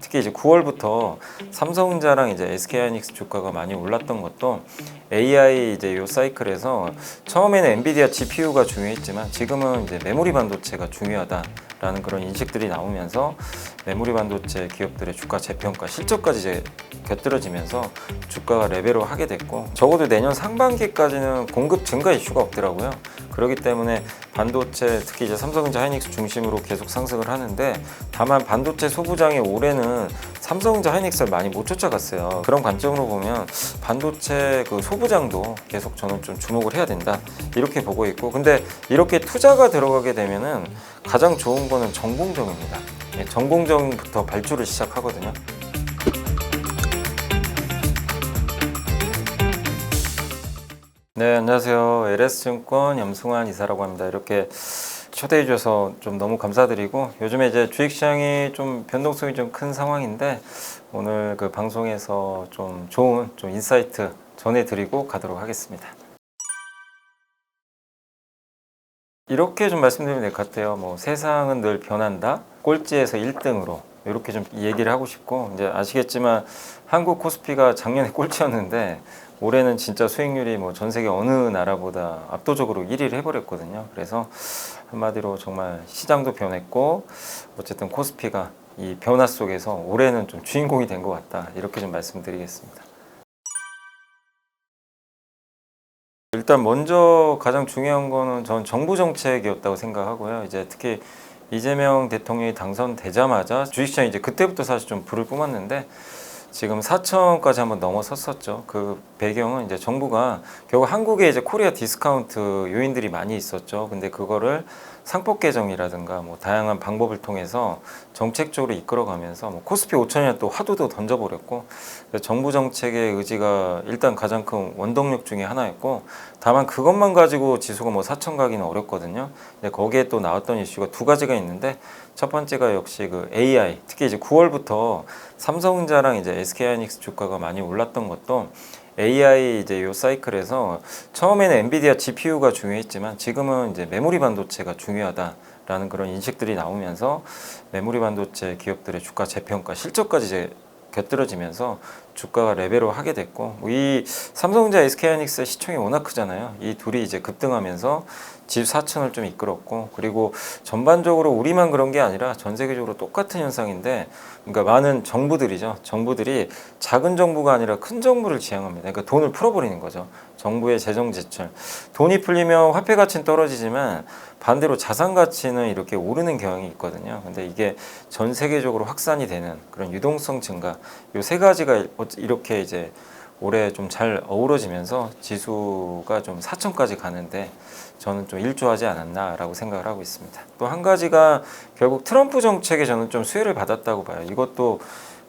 특히 이제 9월부터 삼성전자랑 이제 SK하이닉스 주가가 많이 올랐던 것도 AI 이제 요 사이클에서 처음에는 엔비디아 GPU가 중요했지만 지금은 이제 메모리 반도체가 중요하다라는 그런 인식들이 나오면서 메모리 반도체 기업들의 주가 재평가 실적까지 이제 곁들여지면서 주가가 레벨업 하게 됐고, 적어도 내년 상반기까지는 공급 증가 이슈가 없더라고요. 그렇기 때문에 반도체, 특히 이제 삼성전자 하이닉스 중심으로 계속 상승을 하는데, 다만 반도체 소부장이 올해는 삼성전자 하이닉스를 많이 못 쫓아갔어요. 그런 관점으로 보면 반도체 그 소부장도 계속 저는 좀 주목을 해야 된다, 이렇게 보고 있고, 근데 이렇게 투자가 들어가게 되면은 가장 좋은 거는 전공정입니다. 전공정부터 발주를 시작하거든요. 네, 안녕하세요. LS증권 염승환 이사라고 합니다. 이렇게 초대해 주셔서 좀 너무 감사드리고, 요즘에 이제 주식시장이 좀 변동성이 좀 큰 상황인데, 오늘 그 방송에서 좀 좋은 좀 인사이트 전해드리고 가도록 하겠습니다. 이렇게 좀 말씀드리면 될 것 같아요. 뭐 세상은 늘 변한다, 꼴찌에서 1등으로, 이렇게 좀 얘기를 하고 싶고, 이제 아시겠지만 한국 코스피가 작년에 꼴찌였는데 올해는 진짜 수익률이 뭐 전 세계 어느 나라보다 압도적으로 1위를 해버렸거든요. 그래서 한마디로 정말 시장도 변했고, 어쨌든 코스피가 이 변화 속에서 올해는 좀 주인공이 된 것 같다, 이렇게 좀 말씀드리겠습니다. 일단 먼저 가장 중요한 거는 전 정부 정책이었다고 생각하고요. 이제 특히 이재명 대통령이 당선되자마자 주식시장이 이제 그때부터 사실 좀 불을 뿜었는데, 지금 4천까지 한번 넘어섰었죠. 그 배경은 이제 정부가 결국 한국에 이제 코리아 디스카운트 요인들이 많이 있었죠. 근데 그거를 상법 개정이라든가 뭐 다양한 방법을 통해서 정책적으로 이끌어가면서 뭐 코스피 5천이나 또 화두도 던져버렸고, 정부 정책의 의지가 일단 가장 큰 원동력 중에 하나였고, 다만 그것만 가지고 지수가 뭐 4천 가기는 어렵거든요. 근데 거기에 또 나왔던 이슈가 두 가지가 있는데, 첫 번째가 역시 그 AI, 특히 이제 9월부터 삼성전자랑 이제 SK하이닉스 주가가 많이 올랐던 것도 AI 이제 요 사이클에서 처음에는 엔비디아 GPU가 중요했지만 지금은 이제 메모리 반도체가 중요하다라는 그런 인식들이 나오면서 메모리 반도체 기업들의 주가 재평가 실적까지 이제 곁들여지면서 주가가 레벨업 하게 됐고, 이 삼성전자 SK하이닉스의 시총이 워낙 크잖아요. 이 둘이 이제 급등하면서 지수 4천을 좀 이끌었고, 그리고 전반적으로 우리만 그런 게 아니라 전 세계적으로 똑같은 현상인데, 그러니까 많은 정부들이죠. 정부들이 작은 정부가 아니라 큰 정부를 지향합니다. 그러니까 돈을 풀어버리는 거죠. 정부의 재정 지출. 돈이 풀리면 화폐 가치는 떨어지지만 반대로 자산 가치는 이렇게 오르는 경향이 있거든요. 근데 이게 전 세계적으로 확산이 되는 그런 유동성 증가, 이 세 가지가 이렇게 이제 올해 좀 잘 어우러지면서 지수가 좀 4천까지 가는데 저는 좀 일조하지 않았나라고 생각을 하고 있습니다. 또 한 가지가 결국 트럼프 정책에 저는 좀 수혜를 받았다고 봐요. 이것도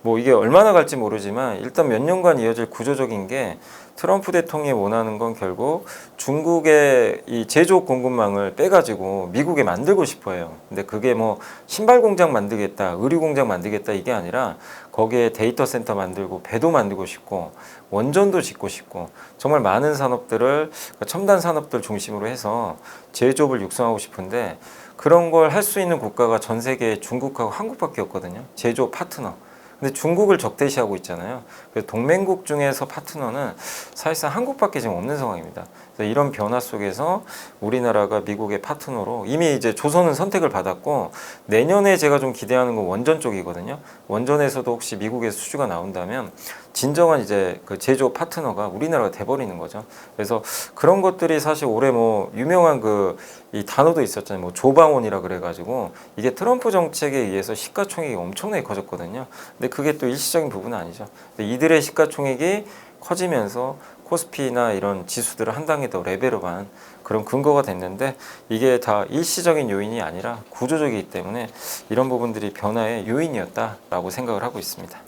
뭐 이게 얼마나 갈지 모르지만 일단 몇 년간 이어질 구조적인 게, 트럼프 대통령이 원하는 건 결국 중국의 이 제조업 공급망을 빼가지고 미국에 만들고 싶어요. 근데 그게 뭐 신발 공장 만들겠다, 의류 공장 만들겠다, 이게 아니라 거기에 데이터 센터 만들고 배도 만들고 싶고 원전도 짓고 싶고, 정말 많은 산업들을, 첨단 산업들 중심으로 해서 제조업을 육성하고 싶은데, 그런 걸 할 수 있는 국가가 전 세계에 중국하고 한국밖에 없거든요. 제조업 파트너. 근데 중국을 적대시하고 있잖아요. 그래서 동맹국 중에서 파트너는 사실상 한국밖에 지금 없는 상황입니다. 그래서 이런 변화 속에서 우리나라가 미국의 파트너로 이미 이제 조선은 선택을 받았고, 내년에 제가 좀 기대하는 건 원전 쪽이거든요. 원전에서도 혹시 미국에서 수주가 나온다면 진정한 이제 그 제조업 파트너가 우리나라가 돼버리는 거죠. 그래서 그런 것들이 사실 올해 뭐 유명한 그 이 단어도 있었잖아요. 뭐 조방원이라 그래가지고 이게 트럼프 정책에 의해서 시가총액이 엄청나게 커졌거든요. 근데 그게 또 일시적인 부분은 아니죠. 근데 이들의 시가총액이 커지면서 코스피나 이런 지수들을 한 단계 더 레벨업한 그런 근거가 됐는데, 이게 다 일시적인 요인이 아니라 구조적이기 때문에 이런 부분들이 변화의 요인이었다라고 생각을 하고 있습니다.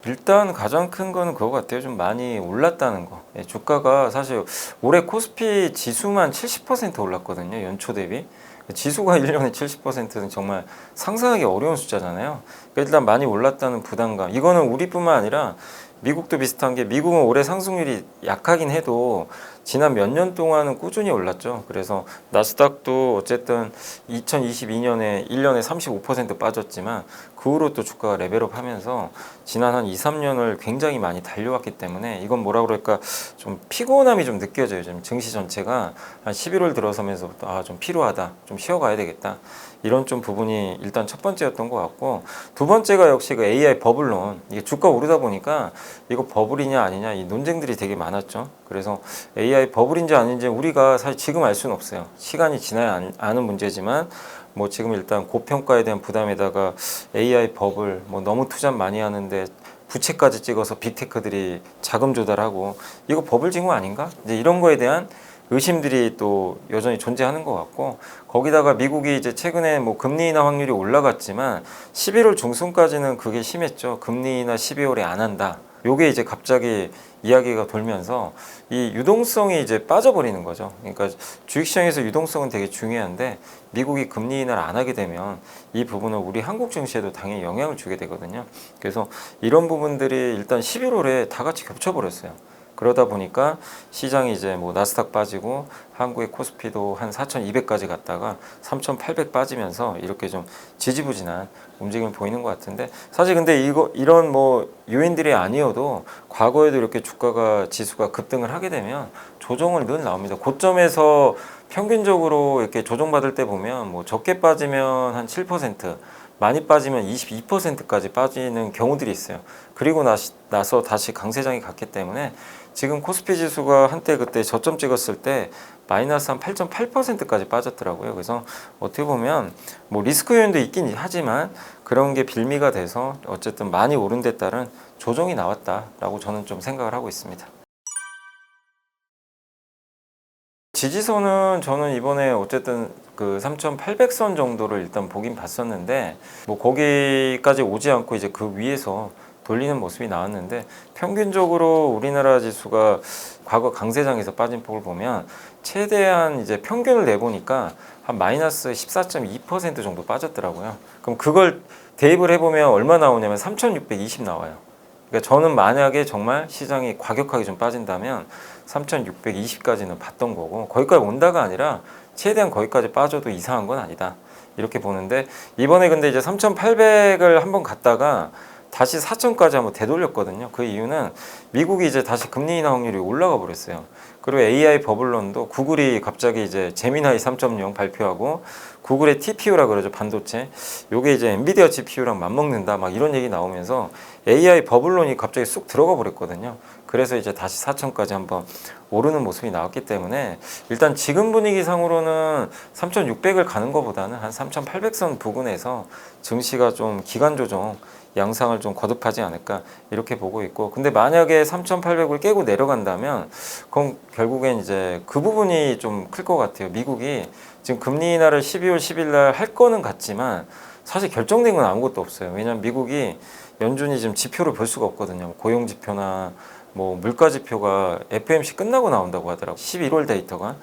일단 가장 큰 거는 그거 같아요. 좀 많이 올랐다는 거. 주가가 사실 올해 코스피 지수만 70% 올랐거든요. 연초 대비. 지수가 1년에 70%는 정말 상상하기 어려운 숫자잖아요. 그러니까 일단 많이 올랐다는 부담감. 이거는 우리뿐만 아니라 미국도 비슷한 게, 미국은 올해 상승률이 약하긴 해도 지난 몇 년 동안은 꾸준히 올랐죠. 그래서 나스닥도 어쨌든 2022년에 1년에 35% 빠졌지만 그 후로 또 주가가 레벨업 하면서 지난 한 2, 3년을 굉장히 많이 달려왔기 때문에 이건 뭐라 그럴까 좀 피곤함이 좀 느껴져요. 좀 증시 전체가 한 11월 들어서면서부터 좀 피로하다. 좀 쉬어가야 되겠다. 이런 좀 부분이 일단 첫 번째였던 것 같고 두 번째가 역시 그 AI 버블론 이게 주가 오르다 보니까 이거 버블이냐 아니냐 이 논쟁들이 되게 많았죠. 그래서 AI 버블인지 아닌지 우리가 사실 지금 알 수는 없어요. 시간이 지나야 아는 문제지만 뭐 지금 일단 고평가에 대한 부담에다가 AI 버블 뭐 너무 투자 많이 하는데 부채까지 찍어서 빅테크들이 자금 조달하고 이거 버블 징후 아닌가? 이제 이런 거에 대한 의심들이 또 여전히 존재하는 것 같고 거기다가 미국이 이제 최근에 뭐 금리 인하 확률이 올라갔지만 11월 중순까지는 그게 심했죠. 금리 인하 12월에 안 한다. 요게 이제 갑자기 이야기가 돌면서 이 유동성이 이제 빠져버리는 거죠. 그러니까 주식시장에서 유동성은 되게 중요한데 미국이 금리 인하를 안 하게 되면 이 부분은 우리 한국 증시에도 당연히 영향을 주게 되거든요. 그래서 이런 부분들이 일단 11월에 다 같이 겹쳐버렸어요. 그러다 보니까 시장이 이제 뭐 나스닥 빠지고 한국의 코스피도 한 4,200까지 갔다가 3,800 빠지면서 이렇게 좀 지지부진한 움직임을 보이는 것 같은데 사실 근데 이런 뭐 요인들이 아니어도 과거에도 이렇게 주가가 지수가 급등을 하게 되면 조정을 늘 나옵니다. 고점에서 평균적으로 이렇게 조정받을 때 보면 뭐 적게 빠지면 한 7%, 많이 빠지면 22%까지 빠지는 경우들이 있어요. 그리고 나서 다시 강세장이 갔기 때문에 지금 코스피 지수가 한때 그때 저점 찍었을 때 마이너스 한 8.8%까지 빠졌더라고요. 그래서 어떻게 보면 뭐 리스크 요인도 있긴 하지만 그런 게 빌미가 돼서 어쨌든 많이 오른 데 따른 조정이 나왔다라고 저는 좀 생각을 하고 있습니다. 지지선은 저는 이번에 어쨌든 그 3,800선 정도를 일단 보긴 봤었는데 뭐 거기까지 오지 않고 이제 그 위에서 돌리는 모습이 나왔는데 평균적으로 우리나라 지수가 과거 강세장에서 빠진 폭을 보면 최대한 이제 평균을 내보니까 한 마이너스 14.2% 정도 빠졌더라고요. 그럼 그걸 대입을 해보면 얼마 나오냐면 3,620 나와요. 그러니까 저는 만약에 정말 시장이 과격하게 좀 빠진다면 3,620까지는 봤던 거고 거기까지 온다가 아니라 최대한 거기까지 빠져도 이상한 건 아니다. 이렇게 보는데 이번에 근데 이제 3,800을 한번 갔다가 다시 4천까지 한번 되돌렸거든요. 그 이유는 미국이 이제 다시 금리 인하 확률이 올라가 버렸어요. 그리고 AI 버블론도 구글이 갑자기 이제 제미나이 3.0 발표하고 구글의 TPU라 그러죠, 반도체. 요게 이제 엔비디아 GPU랑 맞먹는다 막 이런 얘기 나오면서 AI 버블론이 갑자기 쑥 들어가 버렸거든요. 그래서 이제 다시 4천까지 한번 오르는 모습이 나왔기 때문에 일단 지금 분위기상으로는 3,600을 가는 것보다는 한 3,800선 부근에서 증시가 좀 기간 조정 양상을 좀 거듭하지 않을까 이렇게 보고 있고 근데 만약에 3,800을 깨고 내려간다면 그럼 결국엔 이제 그 부분이 좀 클 것 같아요. 미국이 지금 금리 인하를 12월 10일 날 할 거는 같지만 사실 결정된 건 아무것도 없어요. 왜냐하면 미국이 연준이 지금 지표를 볼 수가 없거든요. 고용 지표나 뭐 물가 지표가 FOMC 끝나고 나온다고 하더라고요. 11월 데이터가.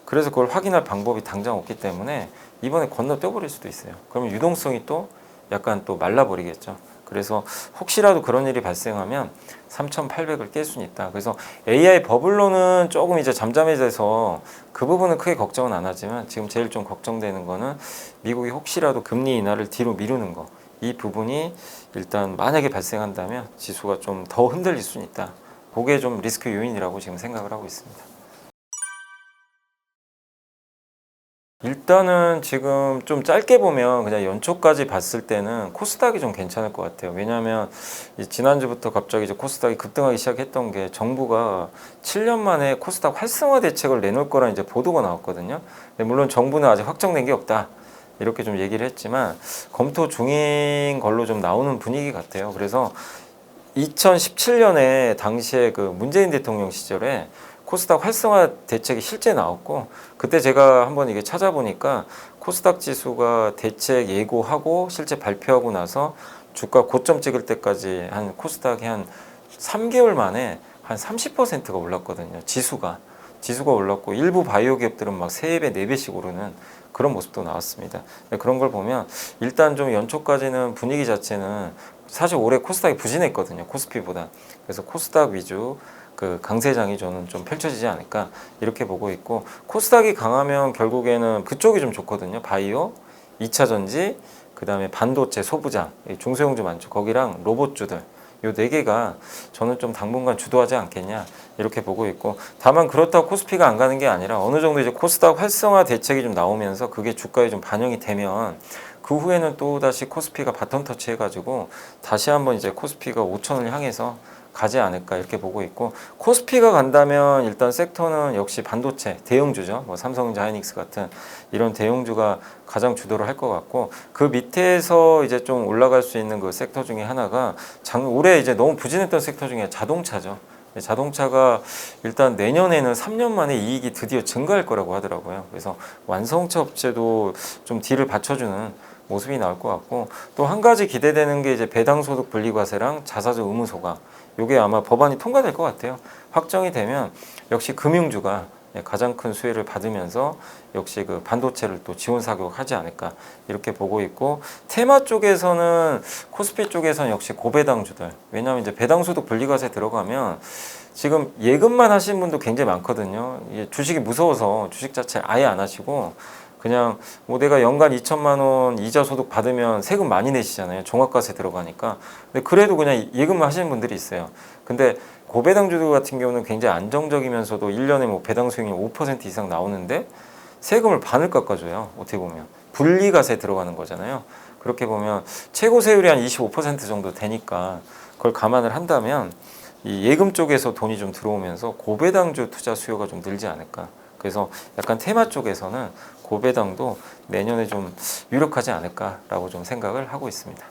그래서 그걸 확인할 방법이 당장 없기 때문에 이번에 건너뛰어 버릴 수도 있어요. 그러면 유동성이 또 약간 또 말라버리겠죠. 그래서 혹시라도 그런 일이 발생하면 3,800을 깰 수는 있다. 그래서 AI 버블로는 조금 이제 잠잠해져서 그 부분은 크게 걱정은 안 하지만 지금 제일 좀 걱정되는 거는 미국이 혹시라도 금리 인하를 뒤로 미루는 거. 이 부분이 일단 만약에 발생한다면 지수가 좀 더 흔들릴 수는 있다. 그게 좀 리스크 요인이라고 지금 생각을 하고 있습니다. 일단은 지금 좀 짧게 보면 그냥 연초까지 봤을 때는 코스닥이 좀 괜찮을 것 같아요. 왜냐하면 지난주부터 갑자기 이제 코스닥이 급등하기 시작했던 게 정부가 7년 만에 코스닥 활성화 대책을 내놓을 거라는 이제 보도가 나왔거든요. 근데 물론 정부는 아직 확정된 게 없다. 이렇게 좀 얘기를 했지만 검토 중인 걸로 좀 나오는 분위기 같아요. 그래서 2017년에 당시에 그 문재인 대통령 시절에 코스닥 활성화 대책이 실제 나왔고 그때 제가 한번 이게 찾아보니까 코스닥 지수가 대책 예고하고 실제 발표하고 나서 주가 고점 찍을 때까지 한 코스닥이 한 3개월 만에 한 30%가 올랐거든요. 지수가 올랐고 일부 바이오 기업들은 막 3배, 4배씩 오르는 그런 모습도 나왔습니다. 그런 걸 보면 일단 좀 연초까지는 분위기 자체는 사실 올해 코스닥이 부진했거든요. 코스피보다. 그래서 코스닥 위주 그 강세장이 저는 좀 펼쳐지지 않을까 이렇게 보고 있고, 코스닥이 강하면 결국에는 그쪽이 좀 좋거든요. 바이오, 2차 전지, 그 다음에 반도체, 소부장, 중소형주 많죠. 거기랑 로봇주들, 요 네 개가 저는 좀 당분간 주도하지 않겠냐 이렇게 보고 있고, 다만 그렇다고 코스피가 안 가는 게 아니라 어느 정도 이제 코스닥 활성화 대책이 좀 나오면서 그게 주가에 좀 반영이 되면 그 후에는 또 다시 코스피가 바톤 터치 해가지고 다시 한번 이제 코스피가 5천을 향해서 가지 않을까 이렇게 보고 있고, 코스피가 간다면 일단 섹터는 역시 반도체 대형주죠. 뭐 삼성전자, 하이닉스 같은 이런 대형주가 가장 주도를 할 것 같고, 그 밑에서 이제 좀 올라갈 수 있는 그 섹터 중에 하나가 올해 이제 너무 부진했던 섹터 중에 자동차죠. 자동차가 일단 내년에는 3년 만에 이익이 드디어 증가할 거라고 하더라고요. 그래서 완성차 업체도 좀 뒤를 받쳐주는 모습이 나올 것 같고, 또 한 가지 기대되는 게 이제 배당소득 분리과세랑 자사주 의무소가, 이게 아마 법안이 통과될 것 같아요. 확정이 되면 역시 금융주가 가장 큰 수혜를 받으면서 역시 그 반도체를 또 지원 사격하지 않을까 이렇게 보고 있고, 테마 쪽에서는 코스피 쪽에서는 역시 고배당주들, 왜냐하면 이제 배당소득 분리과세 들어가면 지금 예금만 하시는 분도 굉장히 많거든요. 주식이 무서워서 주식 자체 아예 안 하시고 그냥 뭐 내가 연간 2천만 원 이자 소득 받으면 세금 많이 내시잖아요. 종합과세 들어가니까. 근데 그래도 그냥 예금만 하시는 분들이 있어요. 근데 고배당주들 같은 경우는 굉장히 안정적이면서도 1년에 뭐 배당 수익률 5% 이상 나오는데 세금을 반을 깎아줘요. 어떻게 보면 분리과세 들어가는 거잖아요. 그렇게 보면 최고 세율이 한 25% 정도 되니까 그걸 감안을 한다면 이 예금 쪽에서 돈이 좀 들어오면서 고배당주 투자 수요가 좀 늘지 않을까. 그래서 약간 테마 쪽에서는 고배당도 내년에 좀 유력하지 않을까라고 좀 생각을 하고 있습니다.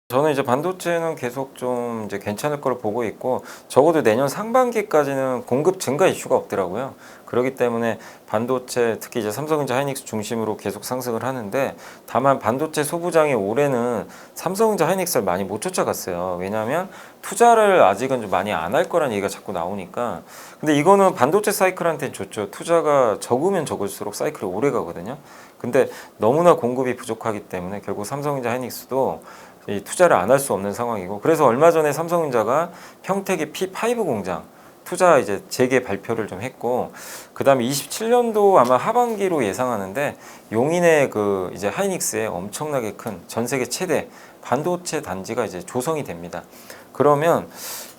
저는 이제 반도체는 계속 좀 이제 괜찮을 거로 보고 있고, 적어도 내년 상반기까지는 공급 증가 이슈가 없더라고요. 그렇기 때문에 반도체, 특히 이제 삼성전자, 하이닉스 중심으로 계속 상승을 하는데, 다만 반도체 소부장이 올해는 삼성전자, 하이닉스를 많이 못 쫓아갔어요. 왜냐하면 투자를 아직은 좀 많이 안 할 거라는 얘기가 자꾸 나오니까. 근데 이거는 반도체 사이클한테는 좋죠. 투자가 적으면 적을수록 사이클이 오래 가거든요. 근데 너무나 공급이 부족하기 때문에 결국 삼성전자, 하이닉스도 이 투자를 안 할 수 없는 상황이고, 그래서 얼마 전에 삼성전자가 평택의 P5 공장 투자 이제 재개 발표를 좀 했고, 그다음에 27년도 아마 하반기로 예상하는데 용인의 그 이제 하이닉스의 엄청나게 큰 전 세계 최대 반도체 단지가 이제 조성이 됩니다. 그러면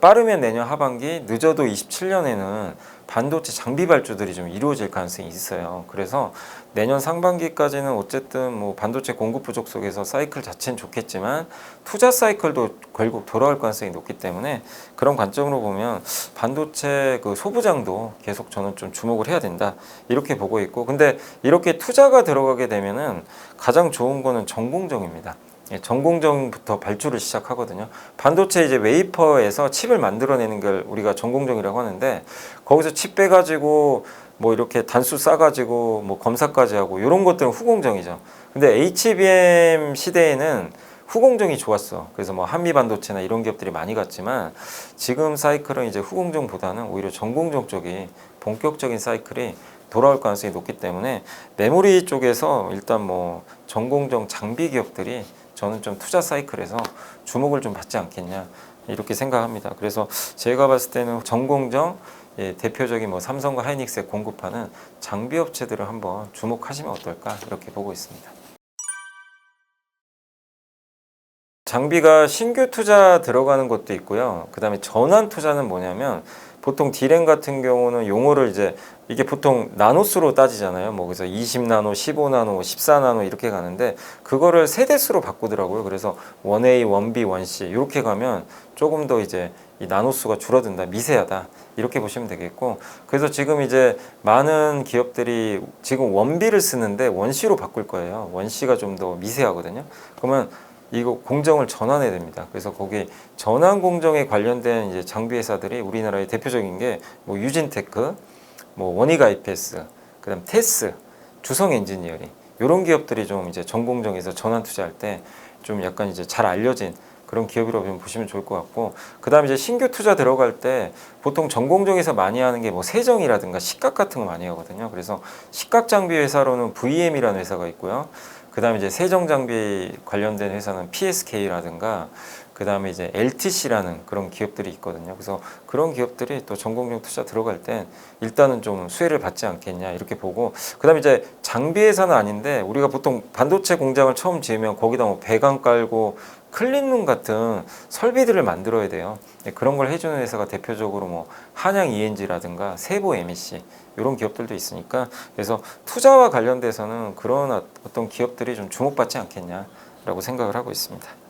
빠르면 내년 하반기, 늦어도 27년에는 반도체 장비 발주들이 좀 이루어질 가능성이 있어요. 그래서 내년 상반기까지는 어쨌든 뭐 반도체 공급 부족 속에서 사이클 자체는 좋겠지만 투자 사이클도 결국 돌아올 가능성이 높기 때문에, 그런 관점으로 보면 반도체 그 소부장도 계속 저는 좀 주목을 해야 된다 이렇게 보고 있고, 근데 이렇게 투자가 들어가게 되면은 가장 좋은 거는 전공정입니다. 전공정부터 발주를 시작하거든요. 반도체 이제 웨이퍼에서 칩을 만들어내는 걸 우리가 전공정이라고 하는데, 거기서 칩 빼가지고 뭐 이렇게 단수 싸가지고 뭐 검사까지 하고 이런 것들은 후공정이죠. 근데 HBM 시대에는 후공정이 좋았어. 그래서 뭐 한미 반도체나 이런 기업들이 많이 갔지만, 지금 사이클은 이제 후공정보다는 오히려 전공정 쪽이 본격적인 사이클이 돌아올 가능성이 높기 때문에 메모리 쪽에서 일단 뭐 전공정 장비 기업들이 저는 좀 투자 사이클에서 주목을 좀 받지 않겠냐 이렇게 생각합니다. 그래서 제가 봤을 때는 전공정, 대표적인 뭐 삼성과 하이닉스에 공급하는 장비 업체들을 한번 주목하시면 어떨까 이렇게 보고 있습니다. 장비가 신규 투자 들어가는 것도 있고요. 그 다음에 전환 투자는 뭐냐면, 보통 디램 같은 경우는 용어를 이게 보통 나노수로 따지잖아요. 뭐 그래서 20나노, 15나노, 14나노 이렇게 가는데, 그거를 세대수로 바꾸더라고요. 그래서 1A, 1B, 1C 이렇게 가면 조금 더 이제 이 나노수가 줄어든다, 미세하다 이렇게 보시면 되겠고, 그래서 지금 이제 많은 기업들이 지금 1B를 쓰는데 1C로 바꿀 거예요. 1C가 좀 더 미세하거든요. 그러면 이거 공정을 전환해야 됩니다. 그래서 거기 전환 공정에 관련된 이제 장비 회사들이 우리나라의 대표적인 게 뭐 유진테크, 뭐 원익 IPS, 그다음 테스, 주성 엔지니어링 이런 기업들이 좀 이제 전공정에서 전환 투자할 때 좀 약간 이제 잘 알려진 그런 기업이라고 좀 보시면 좋을 것 같고, 그다음에 이제 신규 투자 들어갈 때 보통 전공정에서 많이 하는 게 뭐 세정이라든가 식각 같은 거 많이 하거든요. 그래서 식각 장비 회사로는 VM이라는 회사가 있고요. 그 다음에 이제 세정 장비 관련된 회사는 PSK라든가 그다음에 이제 LTC라는 그런 기업들이 있거든요. 그래서 그런 기업들이 또 전공정 투자 들어갈 땐 일단은 좀 수혜를 받지 않겠냐 이렇게 보고, 그다음에 이제 장비 회사는 아닌데 우리가 보통 반도체 공장을 처음 지으면 거기다 뭐 배관 깔고 클린룸 같은 설비들을 만들어야 돼요. 그런 걸 해주는 회사가 대표적으로 뭐 한양 ENG라든가 세보 MEC 이런 기업들도 있으니까, 그래서 투자와 관련돼서는 그런 어떤 기업들이 좀 주목받지 않겠냐라고 생각을 하고 있습니다.